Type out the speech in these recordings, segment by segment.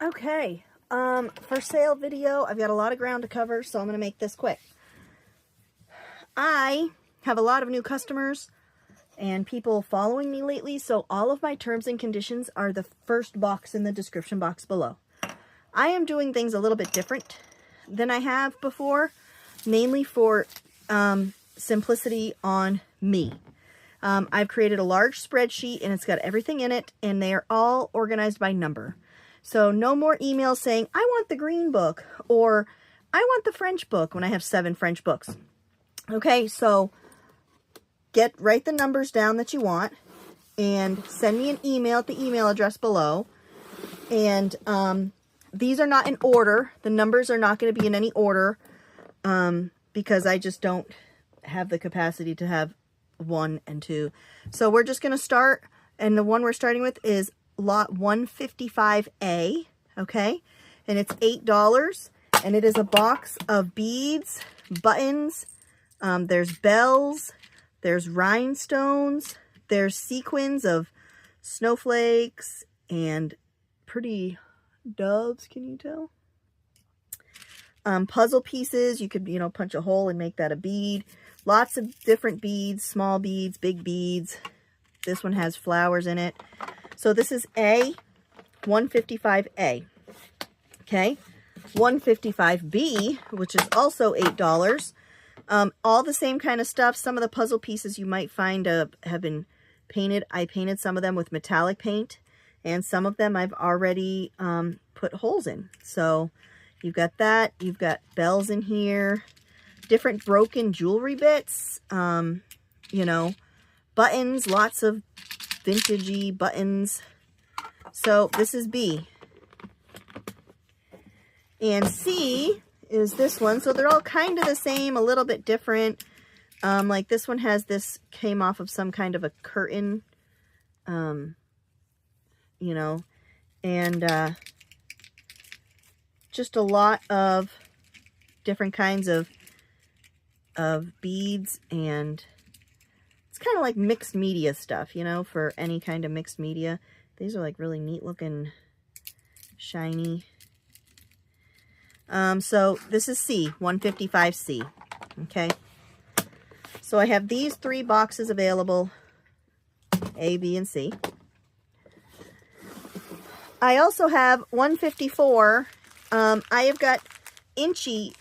Okay, for sale video, I've got a lot of ground to cover, so I'm going to make this quick. I have a lot of new customers and people following me lately, so all of my terms and conditions are the first box in the description box below. I am doing things a little bit different than I have before, mainly for simplicity on me. I've created a large spreadsheet and it's got everything in it, and they are all organized by number. So no more emails saying, I want the green book, or I want the French book when I have 7 French books. Okay, so write the numbers down that you want and send me an email at the email address below. And these are not in order. The numbers are not going to be in any order because I just don't have the capacity to have 1 and 2. So we're just going to start, and the one we're starting with is lot 155A, okay? And it's $8, and it is a box of beads, buttons, there's bells, there's rhinestones, there's sequins of snowflakes and pretty doves, can you tell? Puzzle pieces, you could, punch a hole and make that a bead. Lots of different beads, small beads, big beads. This one has flowers in it. So this is A, 155A, okay? 155B, which is also $8. All the same kind of stuff. Some of the puzzle pieces you might find have been painted. I painted some of them with metallic paint, and some of them I've already put holes in. So you've got that. You've got bells in here, different broken jewelry bits, buttons, lots of vintagey buttons. So this is B. And C is this one. So they're all kind of the same, a little bit different. Like this one came off of some kind of a curtain, and just a lot of different kinds of beads, and it's kind of like mixed media stuff, for any kind of mixed media. These are like really neat looking, shiny. So this is C, 155C, okay? So I have these 3 boxes available, A, B, and C. I also have 154. I have got inchy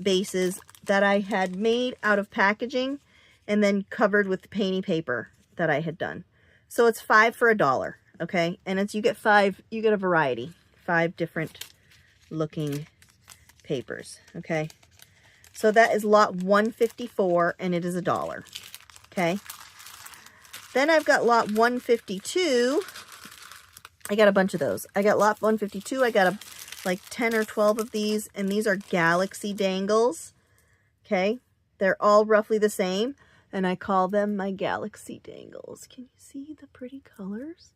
bases that I had made out of packaging and then covered with painty paper that I had done. So it's 5 for $1, okay? And you get a variety, 5 different looking papers, okay? So that is lot 154, and it is $1, okay? Then I've got lot 152. I got a bunch of those. I got lot 152. I got like 10 or 12 of these, and these are galaxy dangles, okay? They're all roughly the same, and I call them my galaxy dangles. Can you see the pretty colors?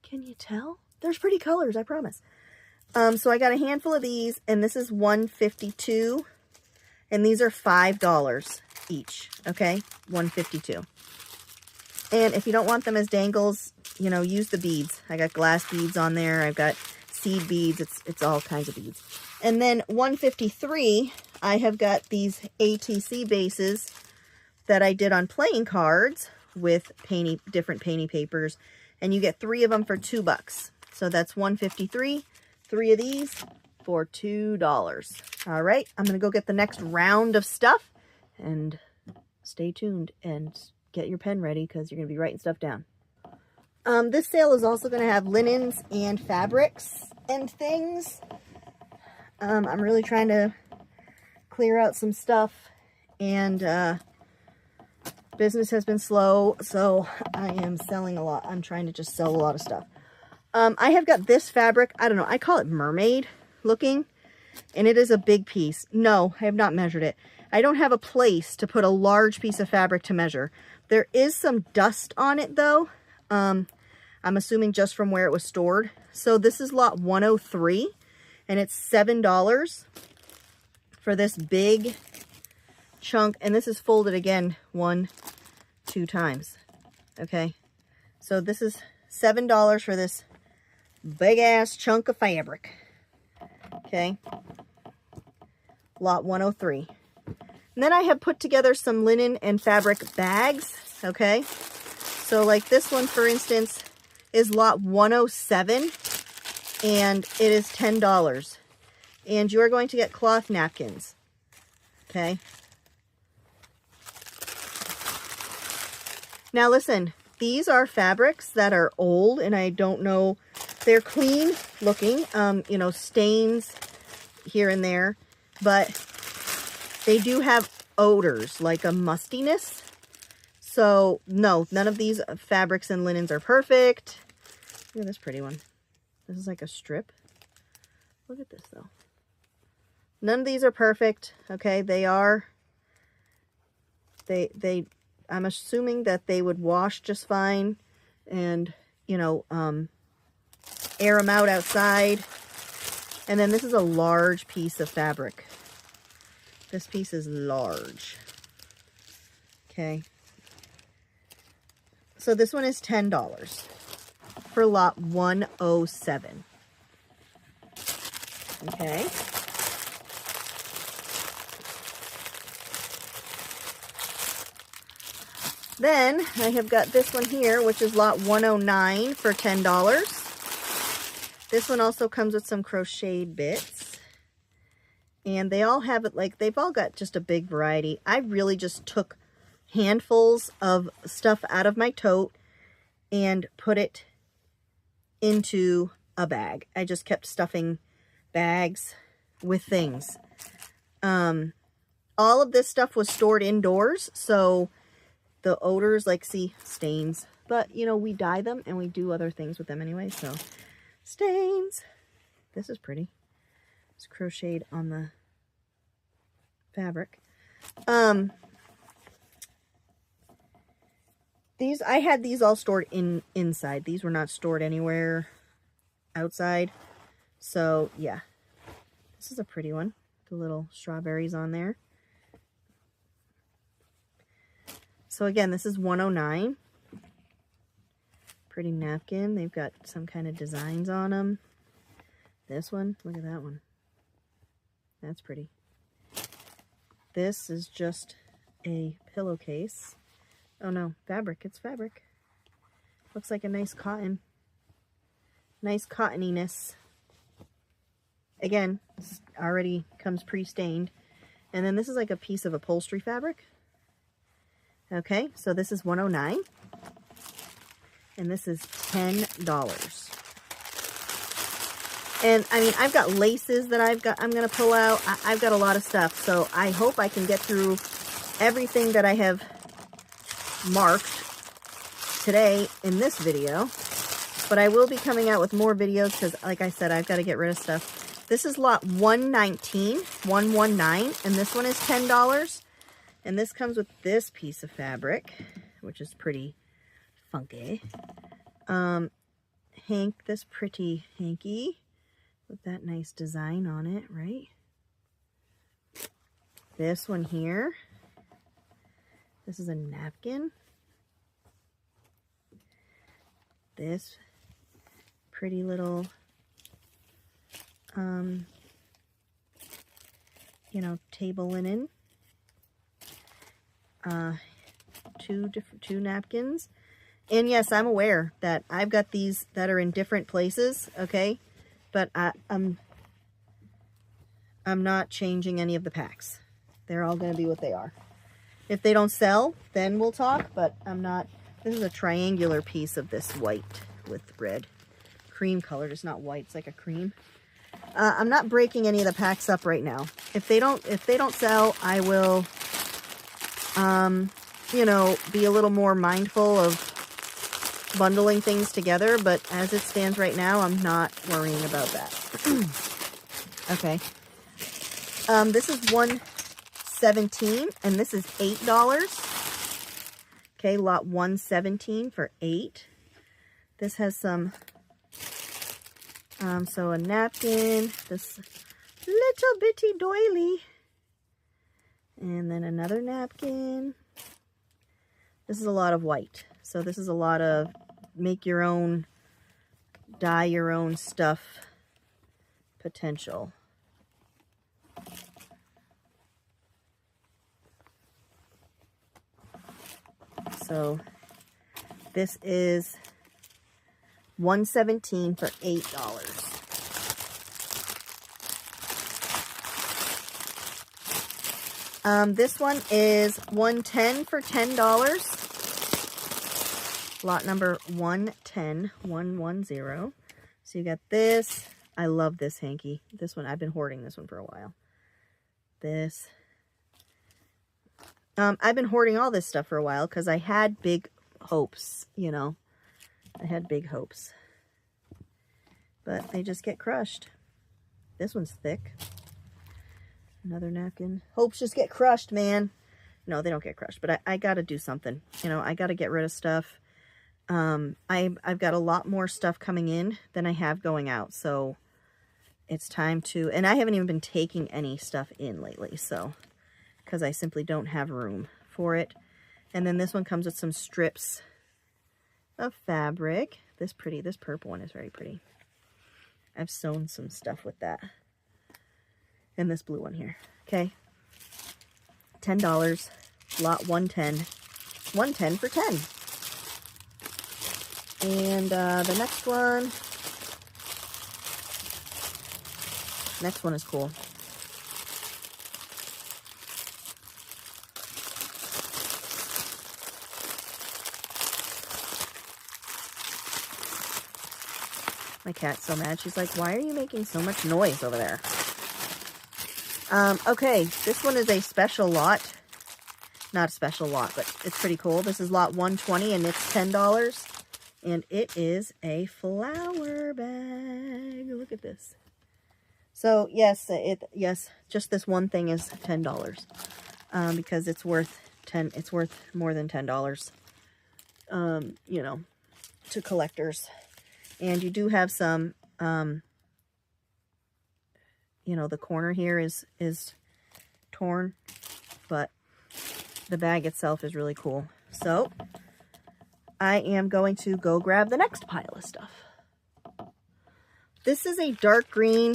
Can you tell? There's pretty colors, I promise. So I got a handful of these, and this is 152, and these are $5 each, okay? 152. And if you don't want them as dangles, use the beads. I got glass beads on there. I've got seed beads. It's all kinds of beads. And then 153, I have got these ATC bases that I did on playing cards with different painty papers, and you get 3 of them for $2. So that's 153. 3 of these for $2. All right, I'm going to go get the next round of stuff, and stay tuned and get your pen ready because you're going to be writing stuff down. This sale is also going to have linens and fabrics and things. I'm really trying to clear out some stuff, and business has been slow, so I am selling a lot. I'm trying to just sell a lot of stuff. I have got this fabric, I don't know, I call it mermaid looking, and it is a big piece. No, I have not measured it. I don't have a place to put a large piece of fabric to measure. There is some dust on it though. I'm assuming just from where it was stored. So this is lot 103, and it's $7 for this big chunk, and this is folded again 1, 2 times. Okay, so this is $7 for this big ass chunk of fabric. Okay. Lot 103. And then I have put together some linen and fabric bags. Okay. So like this one, for instance, is lot 107. And it is $10. And you are going to get cloth napkins. Okay. Now listen, these are fabrics that are old and I don't know, they're clean looking, you know, stains here and there, but they do have odors, like a mustiness. So no, none of these fabrics and linens are perfect. Look at this pretty one. This is like a strip. Look at this though. None of these are perfect. Okay, they are, I'm assuming that they would wash just fine and, you know, air them out outside. And then this is a large piece of fabric. This piece is large. Okay. So this one is $10 for lot 107. Okay. Then I have got this one here, which is lot 109 for $10. This one also comes with some crocheted bits. And they all have it, like, they've all got just a big variety. I really just took handfuls of stuff out of my tote and put it into a bag. I just kept stuffing bags with things. All of this stuff was stored indoors, so the odors, like, see, stains. But, you know, we dye them and we do other things with them anyway, so stains. This is pretty. It's crocheted on the fabric. These, I had these all stored inside. These were not stored anywhere outside. So, yeah. This is a pretty one. The little strawberries on there. So again, this is 109. Pretty napkin. They've got some kind of designs on them. This one, look at that one. That's pretty. This is just a pillowcase. Oh no, fabric. It's fabric. Looks like a nice cotton. Nice cottoniness. Again, already comes pre-stained. And then this is like a piece of upholstery fabric. Okay, so this is 109. And this is $10. And I mean, I've got laces that I'm going to pull out. I've got a lot of stuff. So I hope I can get through everything that I have marked today in this video. But I will be coming out with more videos because, like I said, I've got to get rid of stuff. This is lot 119, 119, and this one is $10. And this comes with this piece of fabric, which is pretty funky. This pretty hanky with that nice design on it, right? This one here. This is a napkin. This pretty little, you know, table linen. Two napkins. And yes, I'm aware that I've got these that are in different places, okay? But I'm not changing any of the packs. They're all going to be what they are. If they don't sell, then we'll talk, but I'm not. This is a triangular piece of this white with red. Cream colored. It's not white, it's like a cream. I'm not breaking any of the packs up right now. If they don't sell, I will you know, be a little more mindful of bundling things together, but as it stands right now, I'm not worrying about that. Okay. This is 117 and this is $8. Okay, lot 117 for $8. This has some so a napkin, this little bitty doily. And then another napkin. This is a lot of white. So this is a lot of make your own, dye your own stuff potential. So this is $117 for $8. This one is $110 for $10. Lot number 110, 110. So you got this. I love this hanky. This one, I've been hoarding this one for a while. This. I've been hoarding all this stuff for a while because I had big hopes, you know. I had big hopes. But they just get crushed. This one's thick. Another napkin. Hopes just get crushed, man. No, they don't get crushed, but I got to do something. You know, I got to get rid of stuff. I've got a lot more stuff coming in than I have going out, so it's time to, and I haven't even been taking any stuff in lately, so, because I simply don't have room for it. And then this one comes with some strips of fabric. This purple one is very pretty. I've sewn some stuff with that. And this blue one here. Okay. $10. Lot 110. 110 for 10. And the next one. Next one is cool. My cat's so mad. She's like, why are you making so much noise over there? Okay, this one is a special lot. Not a special lot, but it's pretty cool. This is lot 120 and it's $10. And it is a flower bag. Look at this. So yes, just this one thing is $10. Because it's worth more than $10. You know, to collectors. And you do have some you know, the corner here is torn, but the bag itself is really cool. So I am going to go grab the next pile of stuff. This is a dark green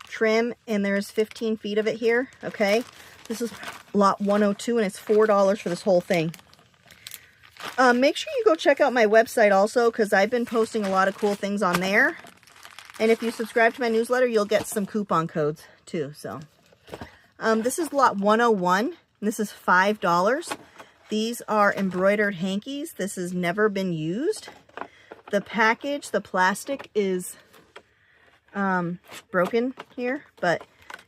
trim, and there's 15 feet of it here, okay? This is lot 102, and it's $4 for this whole thing. Make sure you go check out my website also, because I've been posting a lot of cool things on there. And if you subscribe to my newsletter, you'll get some coupon codes too. So this is lot 101. And this is $5. These are embroidered hankies. This has never been used. The package, the plastic is broken here, but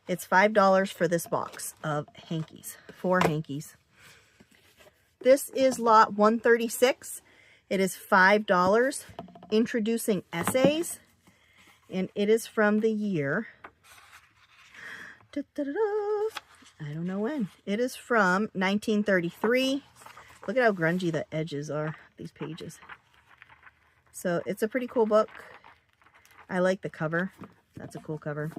it's $5 for this box of hankies. 4 hankies. This is lot 136. It is $5. Introducing Essays. And it is from the year, I don't know when. It is from 1933. Look at how grungy the edges are, these pages. So it's a pretty cool book. I like the cover. That's a cool cover.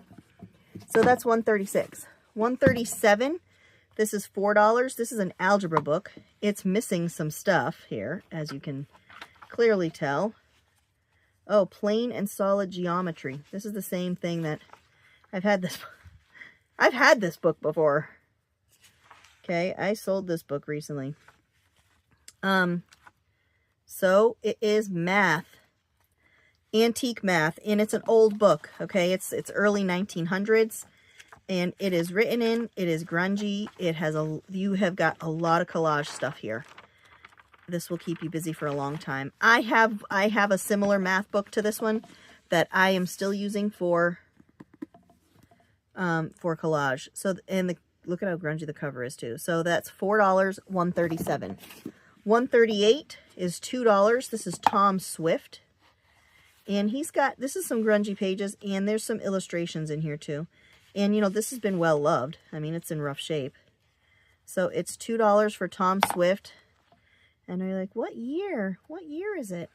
So that's 136. 137, this is $4. This is an algebra book. It's missing some stuff here, as you can clearly tell. Oh, plain and solid geometry. This is the same thing that I've had this book before. Okay, I sold this book recently. So it is math. Antique math, and it's an old book, okay? It's early 1900s, and it is written in, it is grungy, you have got a lot of collage stuff here. This will keep you busy for a long time. I have a similar math book to this one that I am still using for collage. So, and look at how grungy the cover is too. So that's $4, 137. 138 is $2. This is Tom Swift. And this is some grungy pages, and there's some illustrations in here too. And you know, this has been well loved. I mean, it's in rough shape. So it's $2 for Tom Swift. And you're like, what year? What year is it?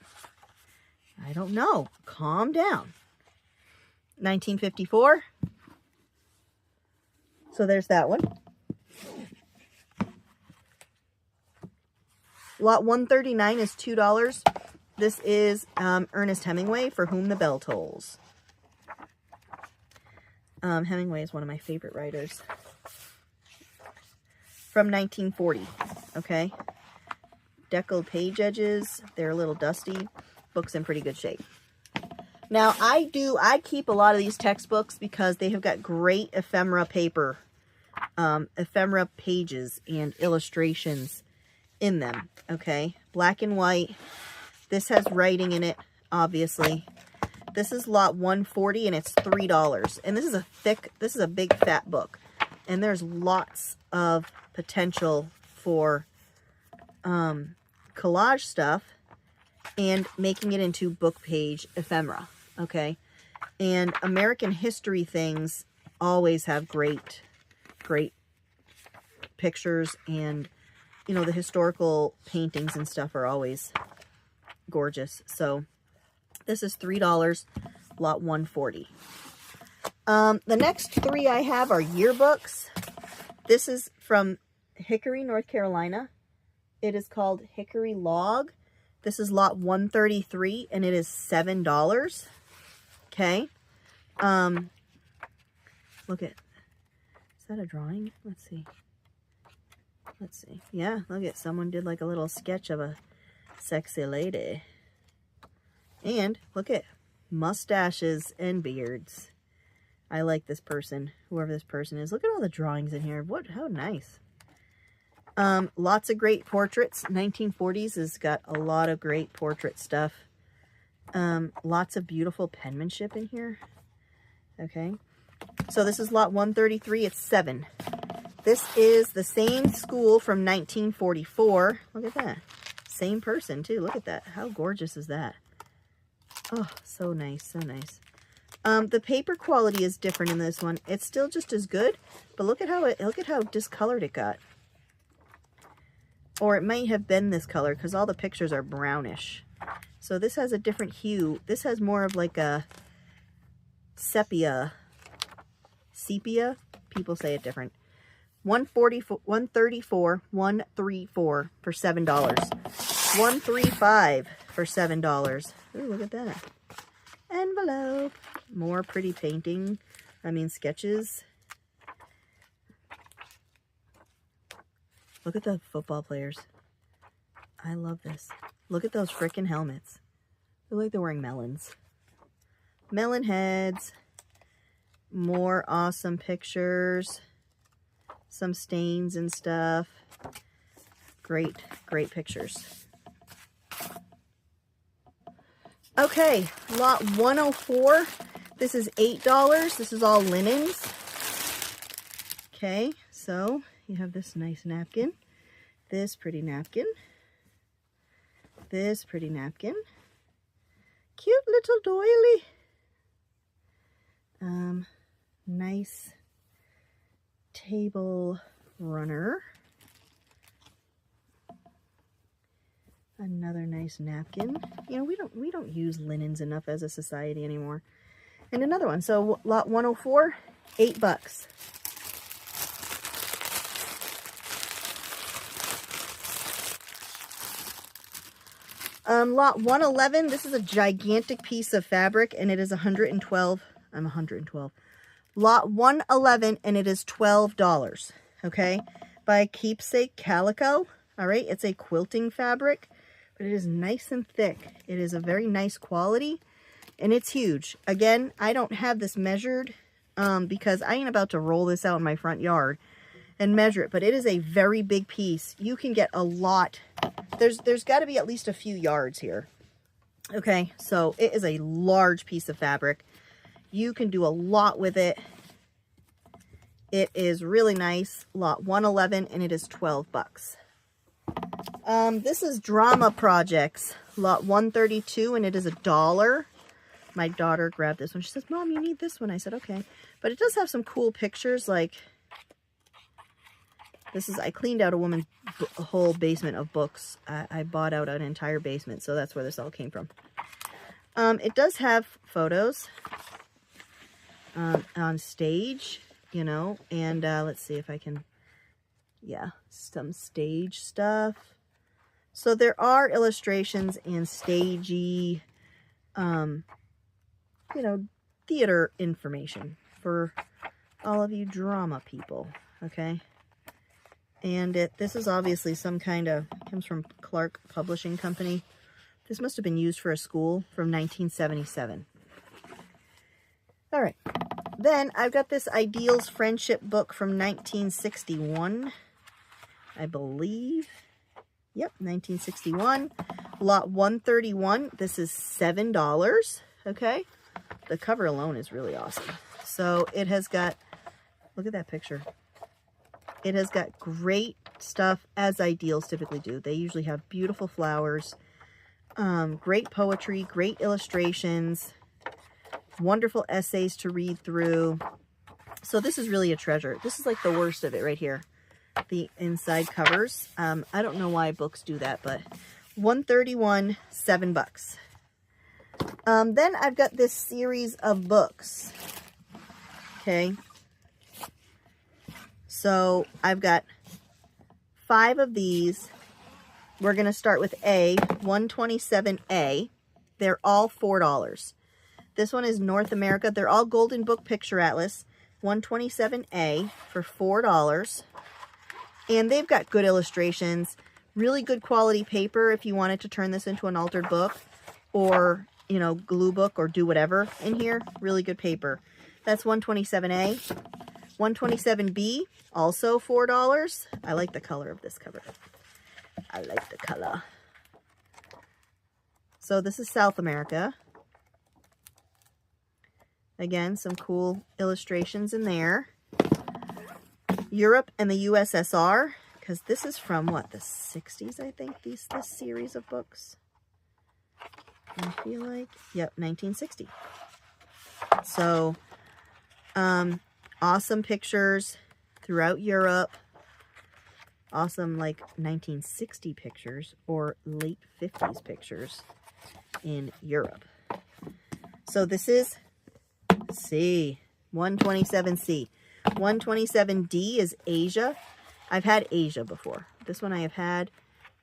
I don't know. Calm down. 1954. So there's that one. Lot 139 is $2. This is Ernest Hemingway, For Whom the Bell Tolls. Hemingway is one of my favorite writers. From 1940, okay? deckled page edges. They're a little dusty. Book's in pretty good shape. Now, I keep a lot of these textbooks because they have got great ephemera paper, ephemera pages and illustrations in them, okay? Black and white. This has writing in it, obviously. This is lot 140 and it's $3. And this is a big fat book. And there's lots of potential for collage stuff and making it into book page ephemera, okay? And American history things always have great pictures, and you know, the historical paintings and stuff are always gorgeous. So this is $3, lot 140. The next three I have are yearbooks. This is from Hickory, North Carolina. It is called Hickory Log. This is lot 133 and it is $7. Okay. Look at, is that a drawing? Let's see. Let's see. Yeah, look at, someone did like a little sketch of a sexy lady. And look at mustaches and beards. I like this person, whoever this person is. Look at all the drawings in here. How nice. Lots of great portraits. 1940s has got a lot of great portrait stuff. Lots of beautiful penmanship in here. Okay. So this is lot 133. It's $7. This is the same school from 1944. Look at that. Same person too. Look at that. How gorgeous is that? Oh, so nice. So nice. The paper quality is different in this one. It's still just as good, but look at how discolored it got. Or it might have been this color because all the pictures are brownish. So this has a different hue. This has more of like a sepia. People say it different. 134 for $7. 135 for $7. Ooh, look at that. Envelope. More pretty painting. Sketches. Look at the football players. I love this. Look at those frickin' helmets. They look like they're wearing melons. Melon heads. More awesome pictures. Some stains and stuff. Great pictures. Okay, lot 104. This is $8. This is all linens. Okay, so you have this nice napkin. This pretty napkin. This pretty napkin. Cute little doily. Nice table runner. Another nice napkin. You know, we don't use linens enough as a society anymore. And another one. So lot 104, $8. Lot 111, this is a gigantic piece of fabric and it is 112. I'm 112. Lot 111 and it is $12. Okay, by Keepsake Calico. All right, it's a quilting fabric, but it is nice and thick. It is a very nice quality and it's huge. Again, I don't have this measured because I ain't about to roll this out in my front yard and measure it, but it is a very big piece. You can get a lot. There's got to be at least a few yards here. Okay, so it is a large piece of fabric. You can do a lot with it. It is really nice. Lot 111 and it is $12. This is Drama Projects, lot 132 and it is $1. My daughter grabbed this one. She says, Mom, you need this one. I said, okay. But it does have some cool pictures. Like this is, I cleaned out a woman's whole basement of books. I bought out an entire basement. So that's where this all came from. It does have photos on stage, you know, and let's see if I can, yeah, some stage stuff. So there are illustrations and stagey, you know, theater information for all of you drama people, okay? And this is obviously some kind of, comes from Clark Publishing Company. This must have been used for a school from 1977. All right. Then I've got this Ideals Friendship book from 1961, I believe. Yep, 1961. Lot 131. This is $7. Okay. The cover alone is really awesome. So it has got, look at that picture. It has got great stuff, as Ideals typically do. They usually have beautiful flowers, great poetry, great illustrations, wonderful essays to read through. So this is really a treasure. This is like the worst of it right here, the inside covers. I don't know why books do that, but 131, $7. Then I've got this series of books. Okay. So I've got 5 of these. We're going to start with A, 127A. They're all $4. This one is North America. They're all Golden Book Picture Atlas. 127A for $4. And they've got good illustrations, really good quality paper if you wanted to turn this into an altered book or, you know, glue book or do whatever in here. Really good paper. That's 127A. 127B, also $4. I like the color of this cover. I like the color. So this is South America. Again, some cool illustrations in there. Europe and the USSR, because this is from what, the 60s, I think, this series of books. I feel like, yep, 1960. So, awesome pictures throughout Europe. Awesome, like 1960 pictures or late 50s pictures in Europe. So this is C, 127C. 127D is Asia. I've had Asia before. This one I have had.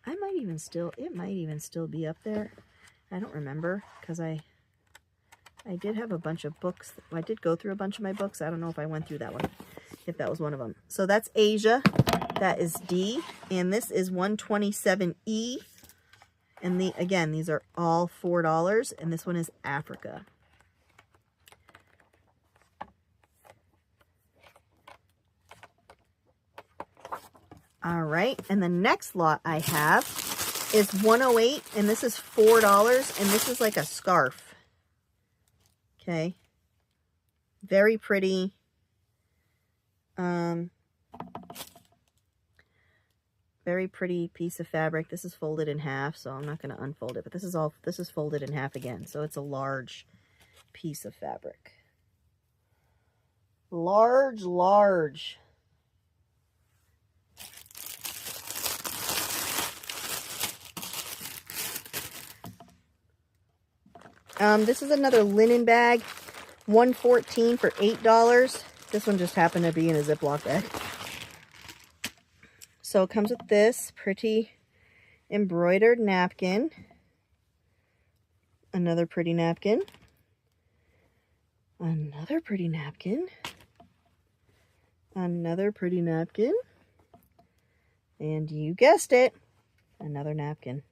It might even still be up there. I don't remember because I did have a bunch of books. I did go through a bunch of my books. I don't know if I went through that one, if that was one of them. So that's Asia. That is D. And this is 127E. And again, these are all $4. And this one is Africa. All right. And the next lot I have is 108. And this is $4. And this is like a scarf. Okay, very pretty. Very pretty piece of fabric. This is folded in half, so I'm not going to unfold it, but this is folded in half again, so it's a large piece of fabric. Large. This is another linen bag, 114 for $8. This one just happened to be in a Ziploc bag. So it comes with this pretty embroidered napkin. Another pretty napkin. Another pretty napkin. Another pretty napkin. And you guessed it, another napkin.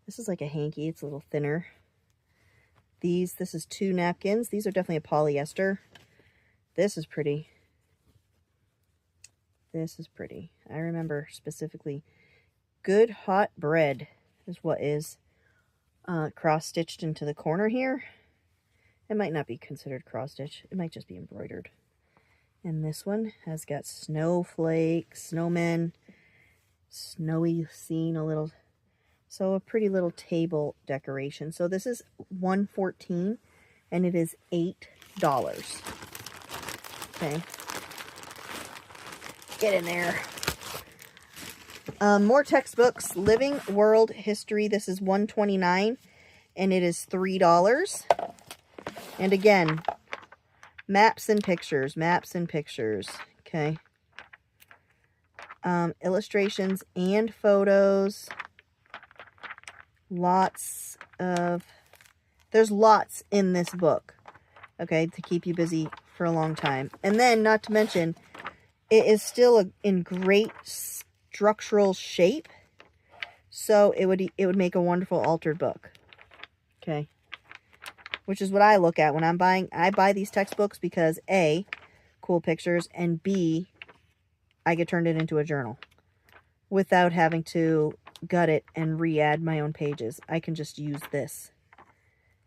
This is like a hanky. It's a little thinner. This is 2 napkins. These are definitely a polyester. This is pretty. This is pretty. I remember specifically. Good Hot Bread is what is cross-stitched into the corner here. It might not be considered cross-stitch. It might just be embroidered. And this one has got snowflakes, snowmen, snowy scene a little. So a pretty little table decoration. So this is $114 and it is $8. Okay. Get in there. More textbooks. Living World History. This is $129 and it is $3. And again, maps and pictures. Okay. Illustrations and photos. There's lots in this book, okay, to keep you busy for a long time. And then, not to mention, it is still in great structural shape. So it would make a wonderful altered book. Okay. Which is what I look at when I'm buying. I buy these textbooks because A, cool pictures, and B, I get turned it into a journal without having to gut it and re-add my own pages. I can just use this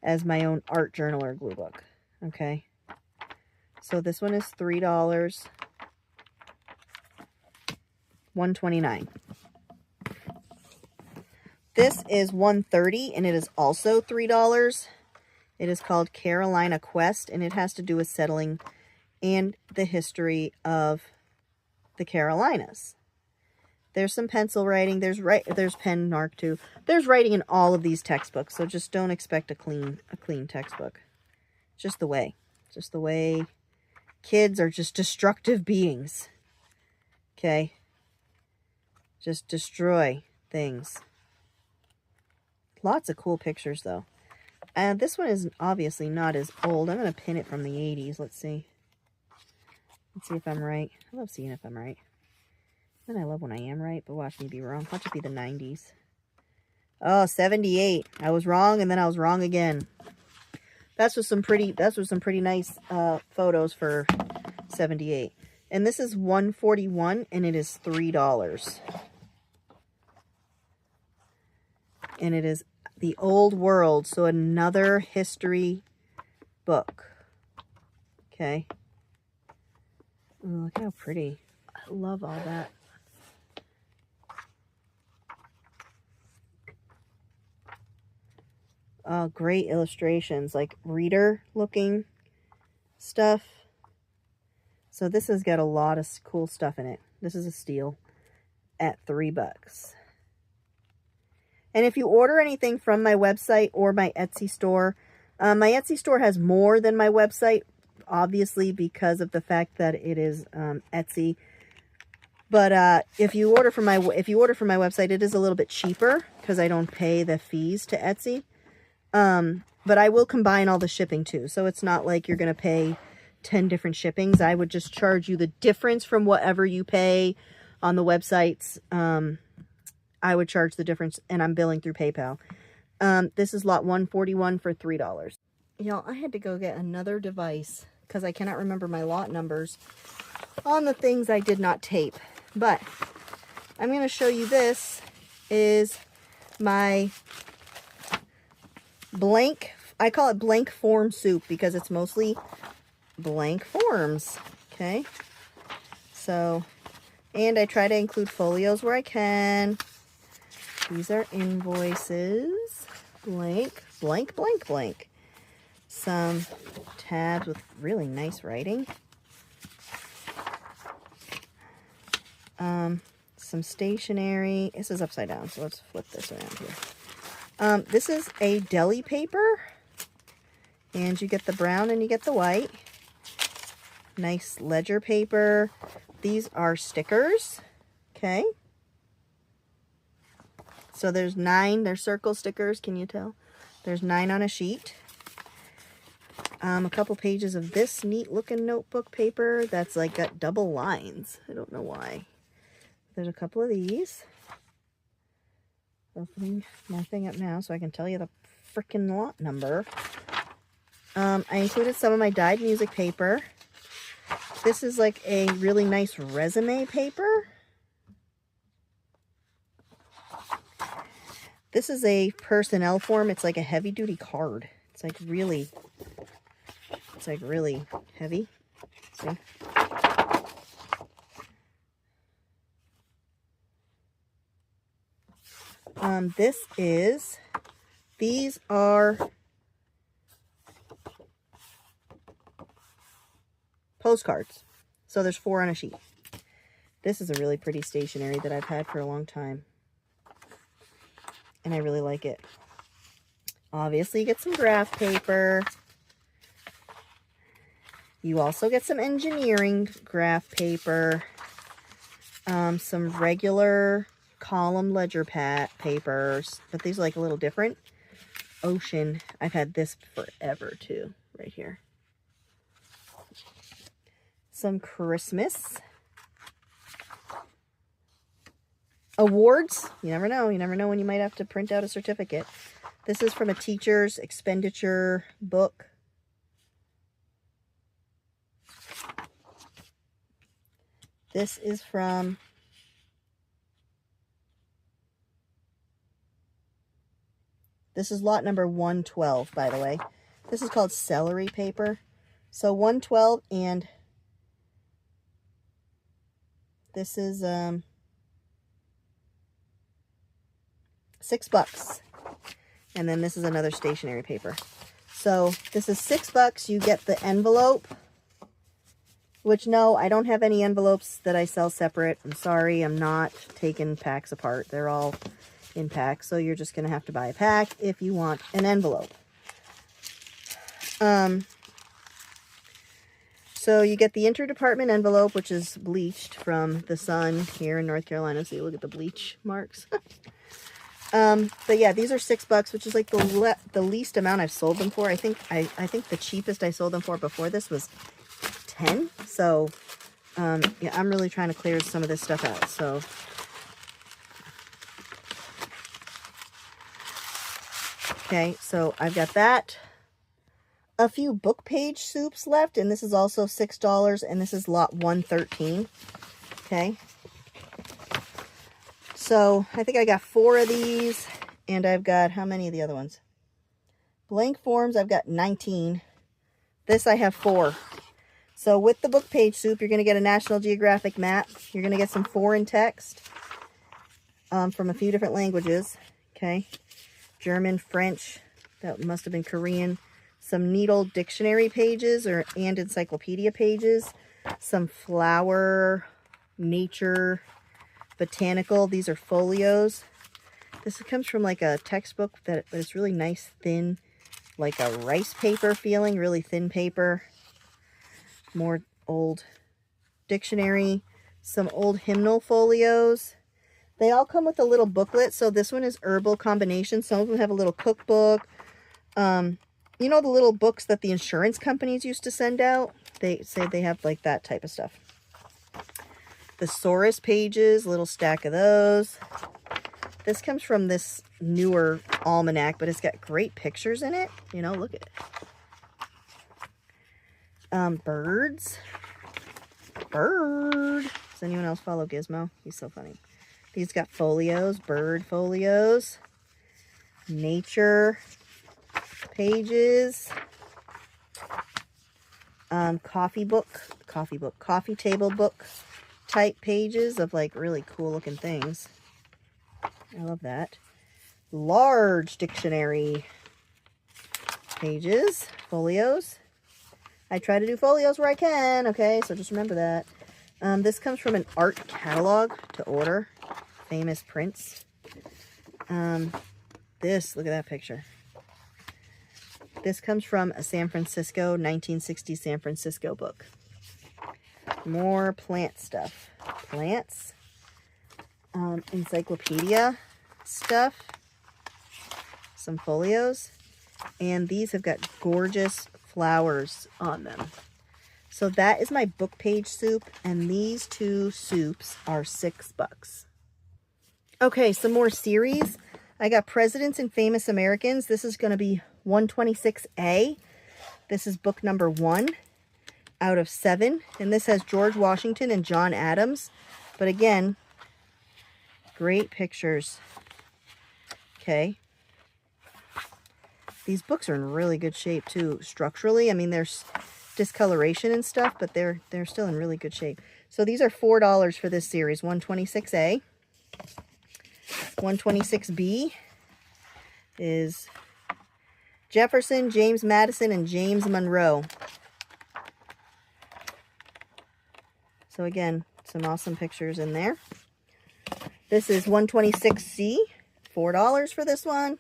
as my own art journal or glue book. Okay. So this one is $3. $1.29. This is $1.30 and it is also $3. It is called Carolina Quest, and it has to do with settling and the history of the Carolinas. There's some pencil writing. There's pen mark too. There's writing in all of these textbooks, so just don't expect a clean textbook. Just the way. Just the way kids are just destructive beings. Okay? Just destroy things. Lots of cool pictures though. And this one is obviously not as old. I'm going to pin it from the 80s. Let's see. Let's see if I'm right. I love seeing if I'm right. And I love when I am right, but watch me be wrong. Watch it be the 90s. Oh, 78. I was wrong, and then I was wrong again. That's with some pretty nice photos for 78. And this is $141, and it is $3. And it is The Old World, so another history book. Okay. Ooh, look how pretty. I love all that. Oh, great illustrations, like reader looking stuff. So this has got a lot of cool stuff in it. This is a steal at $3. And if you order anything from my website or my Etsy store, my Etsy store has more than my website, obviously because of the fact that it is Etsy. But if you order from my website, it is a little bit cheaper because I don't pay the fees to Etsy. But I will combine all the shipping too, so it's not like you're gonna pay 10 different shippings. I would just charge you the difference from whatever you pay on the websites. I would charge the difference, and I'm billing through PayPal. This is lot 141 for $3. Y'all, I had to go get another device because I cannot remember my lot numbers on the things I did not tape. But I'm going to show you, this is my blank, I call it blank form soup because it's mostly blank forms. Okay. So, and I try to include folios where I can. These are invoices, blank, blank, blank, blank. Some tabs with really nice writing. Some stationery. This is upside down, so let's flip this around here. This is a deli paper, and you get the brown and you get the white. Nice ledger paper. These are stickers. Okay. So there's 9, they're circle stickers, can you tell? There's 9 on a sheet. A couple pages of this neat looking notebook paper that's like got double lines. I don't know why. There's a couple of these. Opening my thing up now so I can tell you the freaking lot number. I included some of my dyed music paper. This is like a really nice resume paper. This is a personnel form. It's like a heavy duty card. It's like really heavy. See? These are postcards. So there's 4 on a sheet. This is a really pretty stationery that I've had for a long time. And I really like it. Obviously, you get some graph paper. You also get some engineering graph paper. Some regular column ledger papers. But these are like a little different. Ocean. I've had this forever too. Right here. Some Christmas Awards. You never know. You never know when you might have to print out a certificate. This is from a teacher's expenditure book. This is from this is lot number 112, by the way. This is called celery paper. So 112, and this is $6. And then this is another stationery paper. So this is $6. You get the envelope, which no, I don't have any envelopes that I sell separate. I'm sorry, I'm not taking packs apart. They're all in packs, so you're just going to have to buy a pack if you want an envelope. So you get the interdepartment envelope, which is bleached from the sun here in North Carolina. So you look at the bleach marks. But yeah, these are $6, which is like the least amount I've sold them for. I think the cheapest I sold them for before this was 10. So yeah, I'm really trying to clear some of this stuff out. So okay, so I've got that. A few book page soups left, and this is also $6, and this is lot 113. Okay. So I think I got 4 of these, and I've got, how many of the other ones? Blank forms, I've got 19. This I have 4. So with the book page soup, you're going to get a National Geographic map. You're going to get some foreign text from a few different languages. Okay. German, French, that must have been Korean. Some needle dictionary pages and encyclopedia pages. Some flower, nature, botanical. These are folios. This comes from like a textbook that is really nice, thin, like a rice paper feeling, really thin paper. More old dictionary. Some old hymnal folios. They all come with a little booklet. So this one is herbal combinations. Some of them have a little cookbook. You know the little books that the insurance companies used to send out? They say they have like that type of stuff. Thesaurus pages, little stack of those. This comes from this newer almanac, but it's got great pictures in it. You know, look at it. Birds. Bird. Does anyone else follow Gizmo? He's so funny. These got folios, bird folios. Nature pages, coffee table book type pages of like really cool looking things. I love that. Large dictionary pages, folios. I try to do folios where I can, okay, so just remember that. This comes from an art catalog to order, famous prints. Look at that picture. This comes from a San Francisco, 1960 San Francisco book. More plant stuff. Plants. Encyclopedia stuff. Some folios. And these have got gorgeous flowers on them. So that is my book page soup. And these 2 soups are $6. Okay, some more series. I got Presidents and Famous Americans. This is going to be 126A. This is book number 1 out of 7. And this has George Washington and John Adams. But again, great pictures. Okay. These books are in really good shape too, structurally. I mean, there's discoloration and stuff, but they're still in really good shape. So these are $4 for this series, 126A. 126B is Jefferson, James Madison, and James Monroe. So again, some awesome pictures in there. This is 126C, $4 for this one.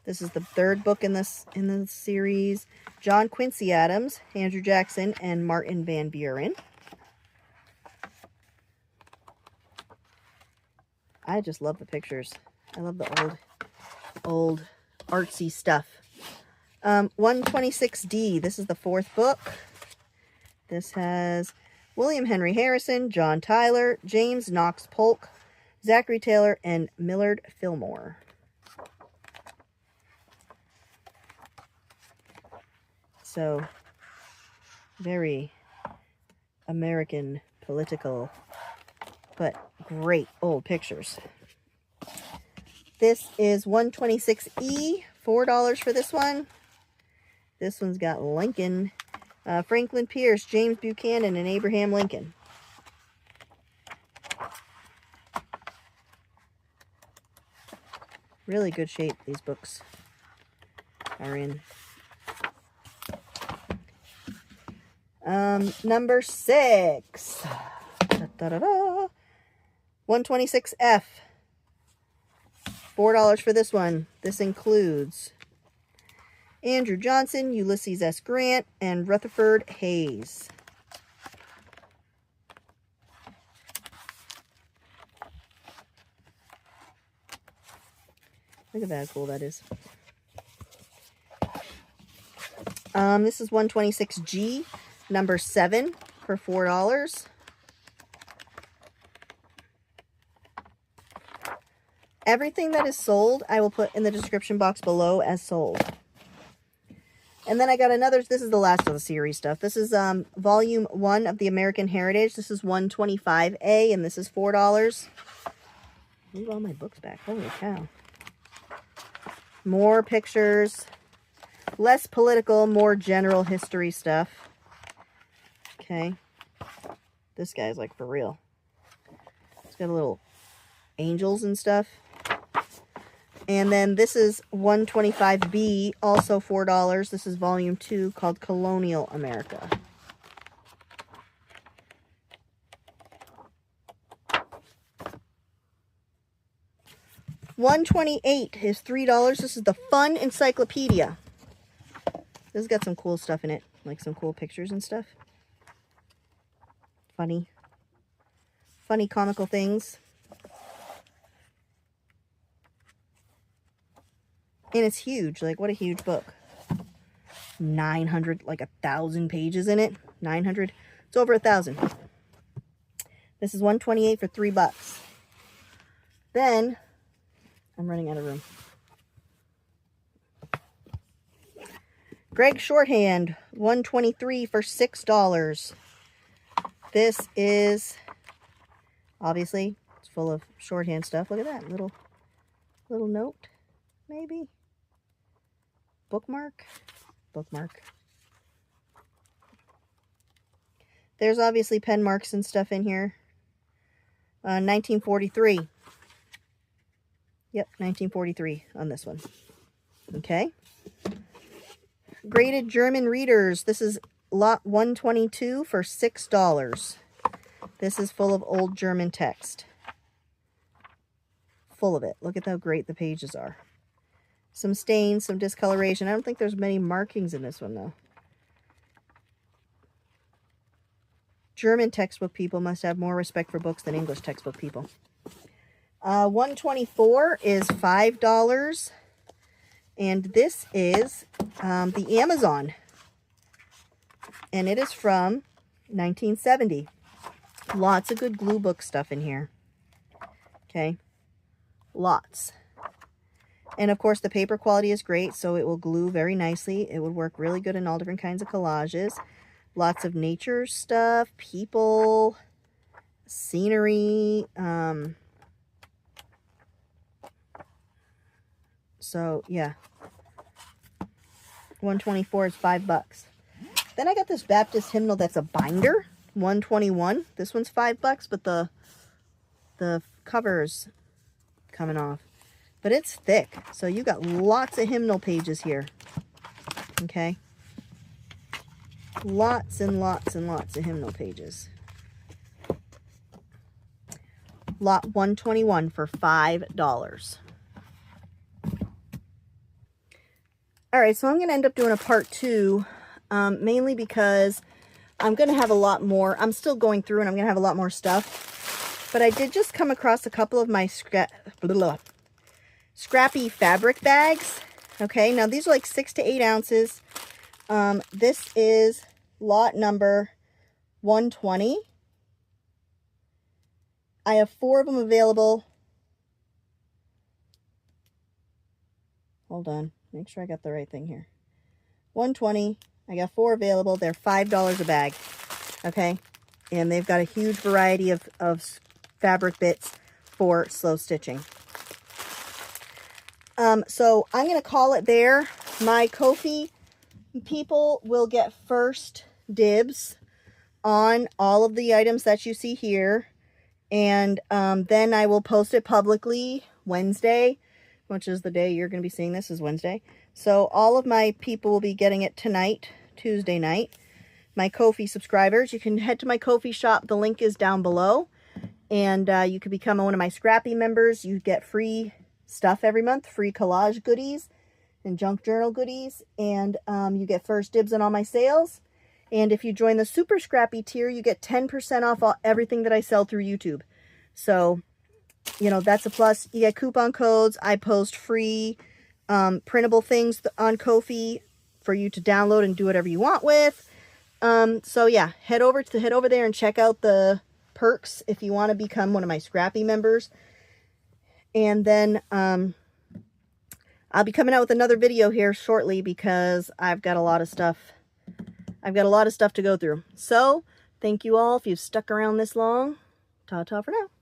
This is the 3rd book in the series. John Quincy Adams, Andrew Jackson, and Martin Van Buren. I just love the pictures. I love the old artsy stuff. 126D. This is the 4th book. This has William Henry Harrison, John Tyler, James Knox Polk, Zachary Taylor and Millard Fillmore. So, very American political, but great old pictures. This is 126E, $4 for this one. This one's got Lincoln, Franklin Pierce, James Buchanan, and Abraham Lincoln. Really good shape these books are in. Number 6. 126F. $4 for this one. This includes Andrew Johnson, Ulysses S. Grant, and Rutherford Hayes. Look at that, how cool that is. This is 126G, number 7 for $4. Everything that is sold, I will put in the description box below as sold. And then I got another, this is the last of the series stuff. This is volume 1 of the American Heritage. This is 125A, and this is $4. Move all my books back. Holy cow. More pictures. Less political, more general history stuff. Okay. This guy's like for real. It's got a little angels and stuff. And then this is 125B, also $4. This is volume 2 called Colonial America. $128 is $3. This is the Fun Encyclopedia. This has got some cool stuff in it, like some cool pictures and stuff. Funny comical things. And it's huge. Like, what a huge book. 900, like 1,000 pages in it. 900. It's over 1,000. This is 128 for $3. Then, I'm running out of room. Greg Shorthand, 123 for $6. This is, obviously, it's full of shorthand stuff. Look at that little note, maybe. Bookmark. There's obviously pen marks and stuff in here. 1943. Yep, 1943 on this one. Okay. Graded German Readers. This is lot 122 for $6. This is full of old German text. Full of it. Look at how great the pages are. Some stains, some discoloration. I don't think there's many markings in this one, though. German textbook people must have more respect for books than English textbook people. 124 is $5. And this is the Amazon. And it is from 1970. Lots of good glue book stuff in here. Okay. Lots. And of course the paper quality is great, so it will glue very nicely. It would work really good in all different kinds of collages. Lots of nature stuff, people, scenery. So yeah. 124 is $5. Then I got this Baptist hymnal that's a binder. 121. This one's $5, but the cover's coming off. But it's thick, so you got lots of hymnal pages here. Okay? Lots and lots and lots of hymnal pages. Lot 121 for $5. Alright, so I'm going to end up doing a part 2, mainly because I'm going to have a lot more. I'm still going through and I'm going to have a lot more stuff. But I did just come across a couple of my scrappy fabric bags. Okay, now these are like 6 to 8 ounces. This is lot number 120. I have 4 of them available hold on, make sure I got the right thing here. 120. I got 4 available. They're $5 a bag. Okay, and they've got a huge variety of fabric bits for slow stitching. So I'm going to call it there. My Ko-fi people will get first dibs on all of the items that you see here. And then I will post it publicly Wednesday, which is the day you're going to be seeing this, is Wednesday. So all of my people will be getting it tonight, Tuesday night. My Ko-fi subscribers, you can head to my Ko-fi shop. The link is down below. And you can become one of my Scrappy members. You get free stuff every month, free collage goodies and junk journal goodies. And you get first dibs on all my sales. And if you join the Super Scrappy tier, you get 10% off everything that I sell through YouTube. So, you know, that's a plus. You get coupon codes. I post free printable things on Ko-fi for you to download and do whatever you want with. So yeah, head over there and check out the perks if you want to become one of my Scrappy members. And then I'll be coming out with another video here shortly because I've got a lot of stuff. I've got a lot of stuff to go through. So thank you all if you've stuck around this long. Ta-ta for now.